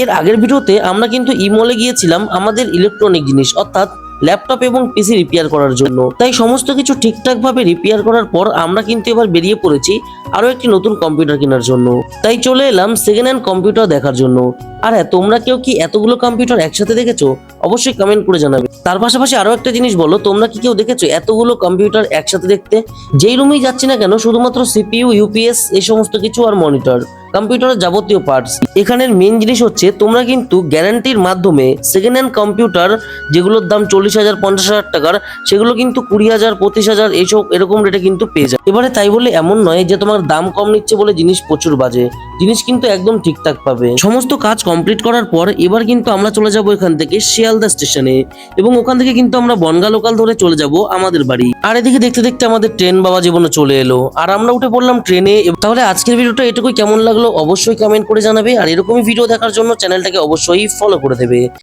এর আগের ভিডিওতে আমরা কিন্তু ইমলে গিয়েছিলাম আমাদের ইলেকট্রনিক জিনিস অর্থাৎ ল্যাপটপ এবং পিসি রিপেয়ার করার জন্য। তাই সমস্ত কিছু ঠিকঠাক ভাবে রিপেয়ার করার পর আমরা কিন্তু এবার বেরিয়ে পড়েছি আরো একটি নতুন কম্পিউটার কেনার জন্য। তাই চলে এলাম সেকেন্ড হ্যান্ড কম্পিউটার দেখার জন্য। আর হ্যাঁ, তোমরা কেউ কি এতগুলো কম্পিউটার একসাথে দেখেছো? অবশ্যই কমেন্ট করে জানাবে। তার পাশাপাশি আরো একটা জিনিস বলো, তোমরা কি কেউ দেখেছো এতগুলো কম্পিউটার একসাথে দেখতে? যেই রুমেই যাচ্ছি না কেন শুধুমাত্র সিপিইউ, ইউপিএস এই সমস্ত কিছু আর মনিটর, কম্পিউটারের যাবতীয় পার্টস। এখানের মেন জিনিস হচ্ছে তোমরা কিন্তু গ্যারান্টির মাধ্যমে সেকেন্ড হ্যান্ড কম্পিউটার যেগুলোর দাম 40,000 50,000 টাকার, সেগুলো কিন্তু 20,000 25,000 এইসব এরকম রেটে কিন্তু পেয়ে যায়। এবারে তাই বলে এমন নয় যে তোমার দাম কম নিচ্ছে বলে জিনিস প্রচুর বাজে, জিনিস কিন্তু একদম ঠিকঠাক পাবে। সমস্ত কাজ কমপ্লিট করার পর এবার কিন্তু আমরা চলে যাব এখান থেকে শিয়ালদা স্টেশনে, এবং ওখান থেকে কিন্তু আমরা বনগা লোকাল ধরে চলে যাব আমাদের বাড়ি। আর এদিকে দেখতে দেখতে আমাদের ট্রেন বাবা জীবনে চলে এলো, আর আমরা উঠে পড়লাম ট্রেনে। তাহলে আজকের ভিডিওটা এটুকুই, কেমন লাগলো অবশ্যই কমেন্ট করে জানাবে, আর এরকমই ভিডিও দেখার জন্য চ্যানেলটাকে অবশ্যই ফলো করে দেবে।